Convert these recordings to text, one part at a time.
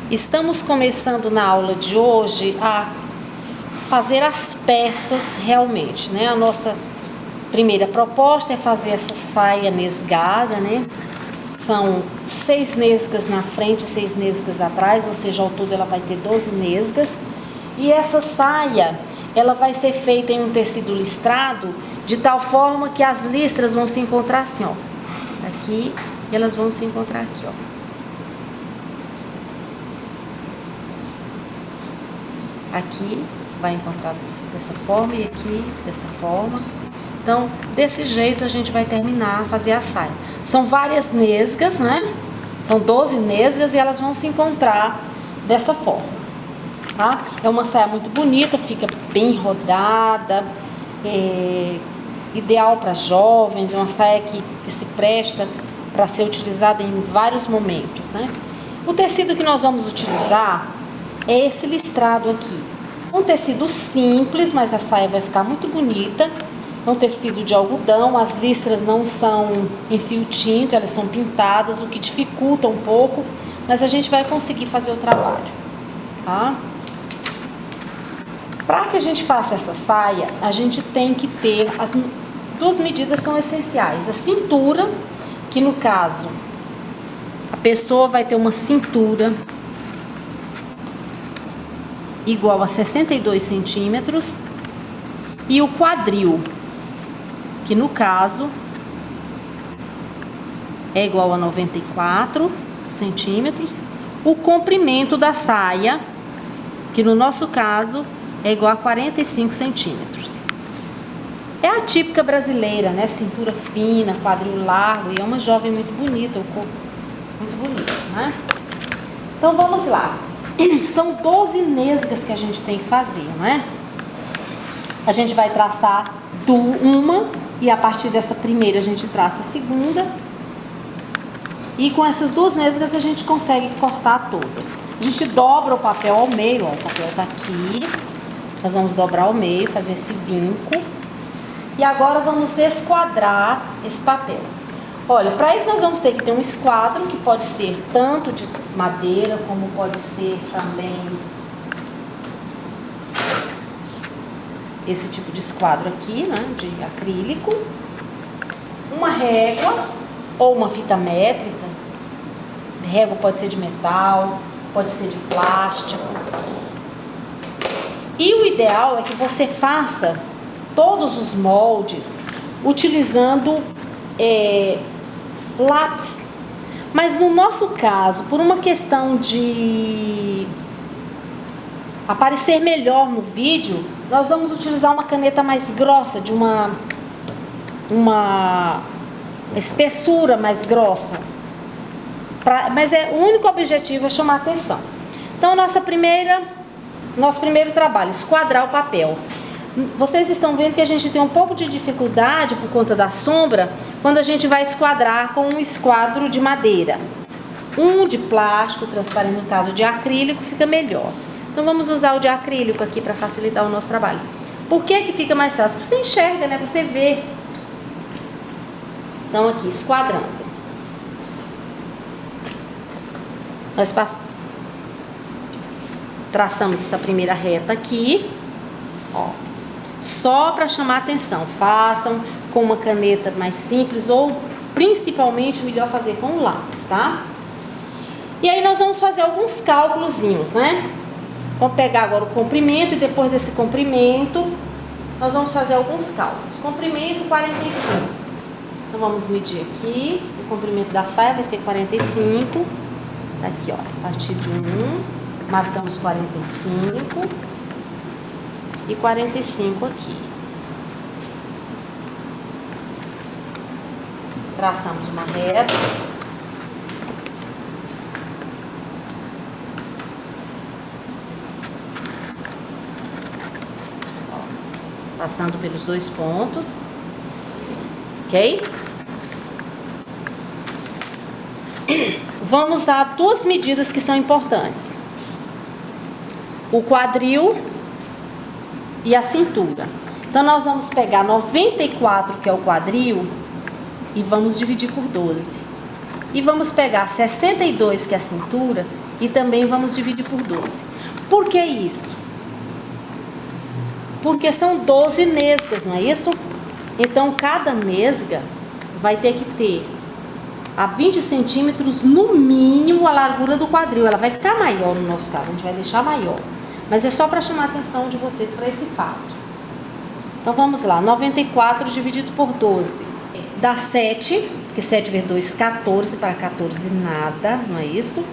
Estamos começando na aula de hoje a fazer as peças realmente, né? A nossa primeira proposta é fazer essa saia nesgada, né? São 6 nesgas na frente e 6 nesgas atrás, ou seja, ao todo ela vai ter 12 nesgas. E essa saia, ela vai ser feita em um tecido listrado, de tal forma que as listras vão se encontrar assim, ó. Aqui, e elas vão se encontrar aqui, ó. Aqui vai encontrar dessa forma e aqui dessa forma. Então, desse jeito a gente vai terminar a fazer a saia. São várias nesgas, né? São 12 nesgas e elas vão se encontrar dessa forma, tá? É uma saia muito bonita, fica bem rodada, ideal para jovens, é uma saia que se presta para ser utilizada em vários momentos, né? O tecido que nós vamos utilizar é esse listrado aqui. Um tecido simples, mas a saia vai ficar muito bonita. É um tecido de algodão, as listras não são em fio tinto, elas são pintadas, o que dificulta um pouco, mas a gente vai conseguir fazer o trabalho, tá? Para que a gente faça essa saia, a gente tem que ter, as duas medidas são essenciais. A cintura, que no caso, a pessoa vai ter uma cintura igual a 62 centímetros, e o quadril, que no caso é igual a 94 centímetros, o comprimento da saia, que no nosso caso é igual a 45 centímetros. É a típica brasileira, né? Cintura fina, quadril largo, e é uma jovem muito bonita, o corpo muito bonito, né? Então vamos lá. São 12 nesgas que a gente tem que fazer, não é? A gente vai traçar uma, e a partir dessa primeira a gente traça a segunda. E com essas 2 nesgas a gente consegue cortar todas. A gente dobra o papel ao meio, ó, o papel tá aqui. Nós vamos dobrar ao meio, fazer esse vinco. E agora vamos esquadrar esse papel. Olha, para isso nós vamos ter que ter um esquadro, que pode ser tanto de madeira, como pode ser também esse tipo de esquadro aqui, né, de acrílico. Uma régua ou uma fita métrica. Régua pode ser de metal, pode ser de plástico. E o ideal é que você faça todos os moldes utilizando lápis. Mas no nosso caso, por uma questão de aparecer melhor no vídeo, nós vamos utilizar uma caneta mais grossa, de uma espessura mais grossa. Mas o único objetivo é chamar a atenção. Então, nosso primeiro trabalho, esquadrar o papel. Vocês estão vendo que a gente tem um pouco de dificuldade por conta da sombra quando a gente vai esquadrar com um esquadro de madeira. Um de plástico transparente, no caso de acrílico, fica melhor. Então vamos usar o de acrílico aqui para facilitar o nosso trabalho. Por que que fica mais fácil? Você enxerga, né? Você vê. Então aqui, esquadrando. Nós traçamos essa primeira reta aqui, ó. Só para chamar a atenção. Façam com uma caneta mais simples ou principalmente melhor fazer com o lápis, tá? E aí nós vamos fazer alguns cálculozinhos, né? Vamos pegar agora o comprimento e depois desse comprimento nós vamos fazer alguns cálculos. Comprimento 45. Então vamos medir aqui. O comprimento da saia vai ser 45. Aqui, ó, a partir de 1, marcamos 45 e 45 aqui. Traçamos uma reta. Ó, passando pelos 2 pontos. Ok? Vamos a 2 medidas que são importantes. O quadril e a cintura. Então, nós vamos pegar 94, que é o quadril, e vamos dividir por 12. E vamos pegar 62, que é a cintura, e também vamos dividir por 12. Por que isso? Porque são 12 nesgas, não é isso? Então, cada nesga vai ter que ter a 20 centímetros, no mínimo, a largura do quadril. Ela vai ficar maior no nosso caso, a gente vai deixar maior. Mas é só para chamar a atenção de vocês para esse fato. Então, vamos lá. 94 dividido por 12. Dá 7, porque 7 vezes 2, 14. Para 14, nada, não é isso?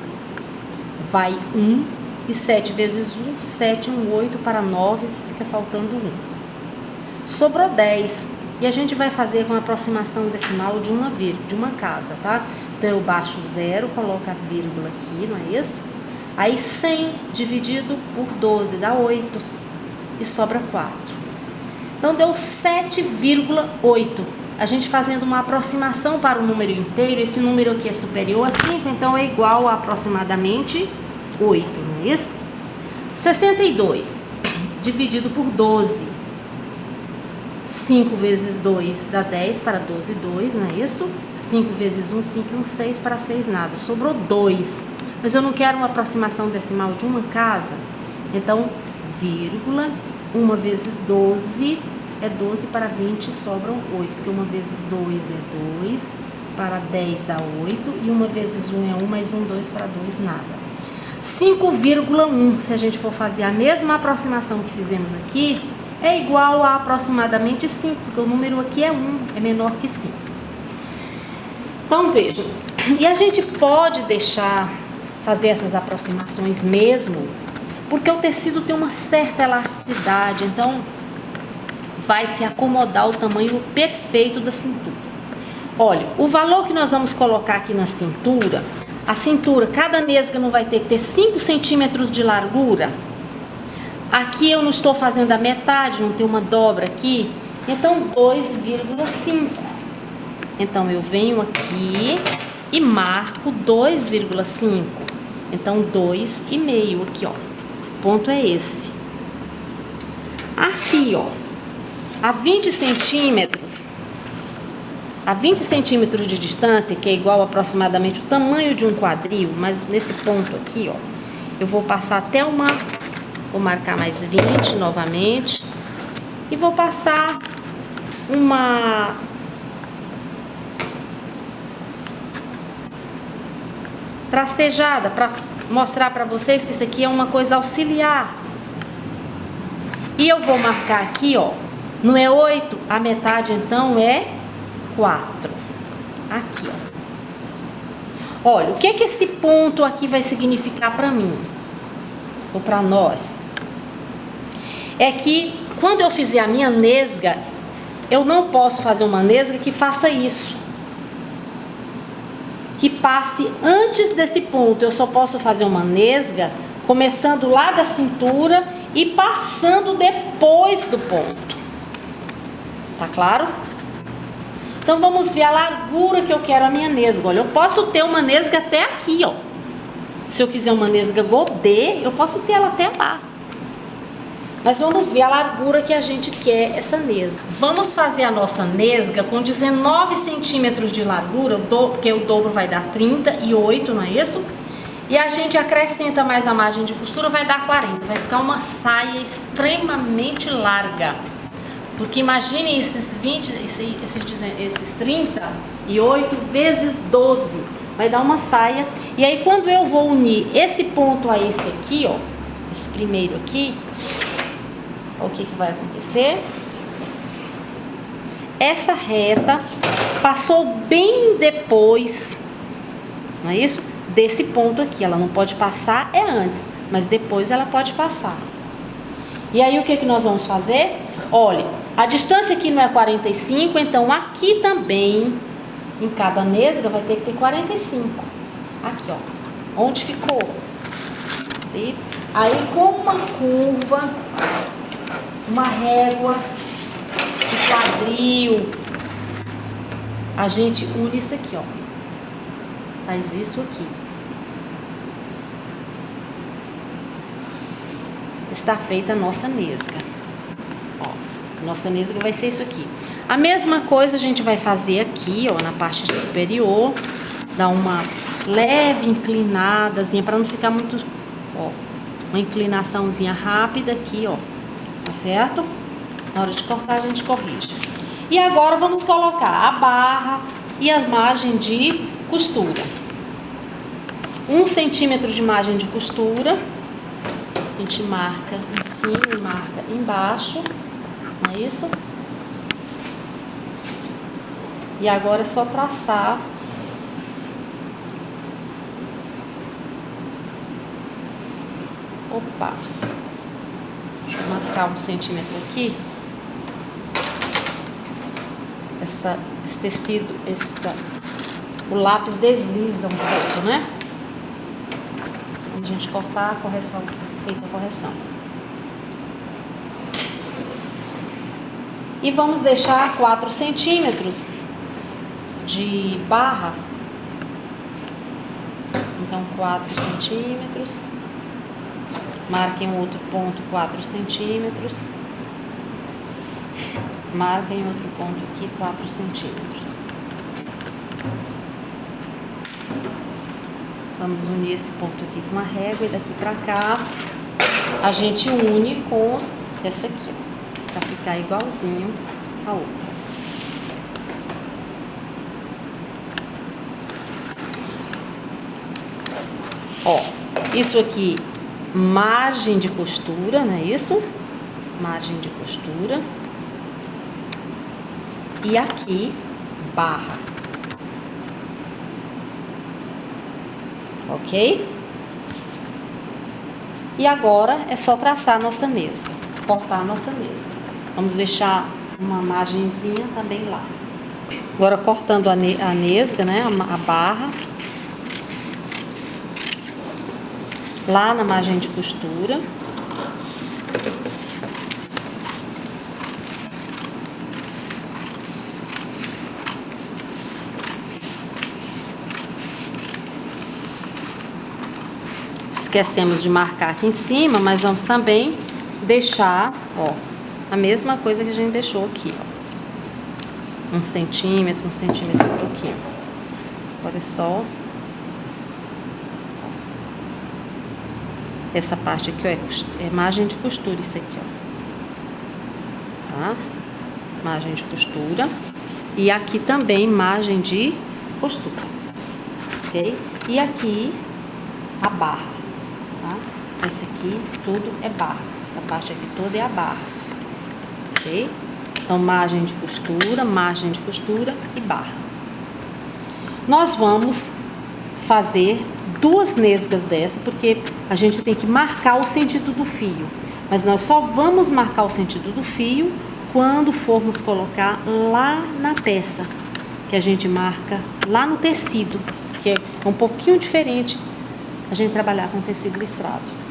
Vai 1. E 7 vezes 1, 7, 1, 8. Para 9, fica faltando 1. Sobrou 10. E a gente vai fazer com a aproximação decimal de uma casa, tá? Então, eu baixo 0, coloco a vírgula aqui, não é isso? Aí, 100 dividido por 12 dá 8. E sobra 4. Então, deu 7,8. A gente fazendo uma aproximação para o número inteiro, esse número aqui é superior a 5, então é igual a aproximadamente 8, não é isso? 62 dividido por 12. 5 vezes 2 dá 10, para 12, 2, não é isso? 5 vezes 1, 5 e 1, 6, para 6, nada. Sobrou 2. Mas eu não quero uma aproximação decimal de uma casa. Então, vírgula, 1 vezes 12 é 12, para 20 sobram 8. Porque 1 vezes 2 é 2, para 10 dá 8. E 1 vezes 1 é 1, mais 1, 2, para 2, nada. 5,1, se a gente for fazer a mesma aproximação que fizemos aqui, é igual a aproximadamente 5, porque o número aqui é 1, é menor que 5. Então, vejam, e a gente pode deixar fazer essas aproximações mesmo, porque o tecido tem uma certa elasticidade, então vai se acomodar o tamanho perfeito da cintura. Olha, o valor que nós vamos colocar aqui na cintura, a cintura, cada nesga não vai ter que ter 5 centímetros de largura. Aqui eu não estou fazendo a metade, não tem uma dobra aqui, então 2,5. Então eu venho aqui e marco 2,5. Então 2,5 aqui, ó. O ponto é esse. Aqui, ó, a 20 centímetros de distância, que é igual aproximadamente o tamanho de um quadril, mas nesse ponto aqui, ó, eu vou passar até vou marcar mais 20 novamente e vou passar uma tracejada para mostrar para vocês que isso aqui é uma coisa auxiliar. E eu vou marcar aqui, ó, não é 8, a metade então é 4. Aqui, ó. Olha, o que é que esse ponto aqui vai significar para mim? Ou para nós? É que quando eu fizer a minha nesga, eu não posso fazer uma nesga que faça isso. Que passe antes desse ponto. Eu só posso fazer uma nesga começando lá da cintura e passando depois do ponto. Tá claro? Então vamos ver a largura que eu quero a minha nesga. Olha, eu posso ter uma nesga até aqui, ó. Se eu quiser uma nesga godê, eu posso ter ela até lá. Mas vamos ver a largura que a gente quer essa nesga. Vamos fazer a nossa nesga com 19 centímetros de largura, porque o dobro vai dar 38, não é isso? E a gente acrescenta mais a margem de costura, vai dar 40. Vai ficar uma saia extremamente larga. Porque imagine esses 20, esses 38 vezes 12. Vai dar uma saia. E aí quando eu vou unir esse ponto a esse aqui, ó, esse primeiro aqui, o que vai acontecer? Essa reta passou bem depois, não é isso? Desse ponto aqui. Ela não pode passar, é antes, mas depois ela pode passar. E aí o que nós vamos fazer? Olha, a distância aqui não é 45, então aqui também, em cada nesga, vai ter que ter 45. Aqui, ó, onde ficou. E aí com uma curva, uma régua de quadril, a gente une isso aqui, ó. Faz isso aqui. Está feita a nossa nesga. Ó, nossa nesga vai ser isso aqui. A mesma coisa a gente vai fazer aqui, ó, na parte superior. Dá uma leve inclinadazinha, para não ficar muito, ó, uma inclinaçãozinha rápida aqui, ó, tá certo? Na hora de cortar a gente corrige. E agora vamos colocar a barra e as margens de costura. 1 centímetro de margem de costura, a gente marca em cima e marca embaixo, não é isso? E agora é só traçar. Opa! Deixa eu marcar 1 centímetro aqui. Esse tecido, o lápis desliza um pouco, né? Quando a gente cortar a correção, feita a correção. E vamos deixar 4 centímetros de barra. Então, 4 centímetros. Marquem outro ponto, 4 centímetros. Marquem outro ponto aqui, 4 centímetros. Vamos unir esse ponto aqui com a régua e daqui pra cá a gente une com essa aqui, ó, pra ficar igualzinho a outra. Ó, isso aqui, margem de costura, não é isso? Margem de costura. E aqui, barra. Ok? E agora é só traçar a nossa nesga, cortar a nossa nesga. Vamos deixar uma margenzinha também lá. Agora cortando a nesga, né, a barra. Lá na margem de costura. Esquecemos de marcar aqui em cima, mas vamos também deixar, ó, a mesma coisa que a gente deixou aqui, ó. 1 centímetro e um pouquinho. Agora é só essa parte aqui, ó, é margem de costura isso aqui, ó. Tá? Margem de costura. E aqui também margem de costura. Ok? E aqui a barra. Tá? Esse aqui tudo é barra. Essa parte aqui toda é a barra. Ok? Então, margem de costura e barra. Nós vamos fazer 2 nesgas dessa, porque a gente tem que marcar o sentido do fio. Mas nós só vamos marcar o sentido do fio quando formos colocar lá na peça, que a gente marca lá no tecido, que é um pouquinho diferente a gente trabalhar com tecido listrado.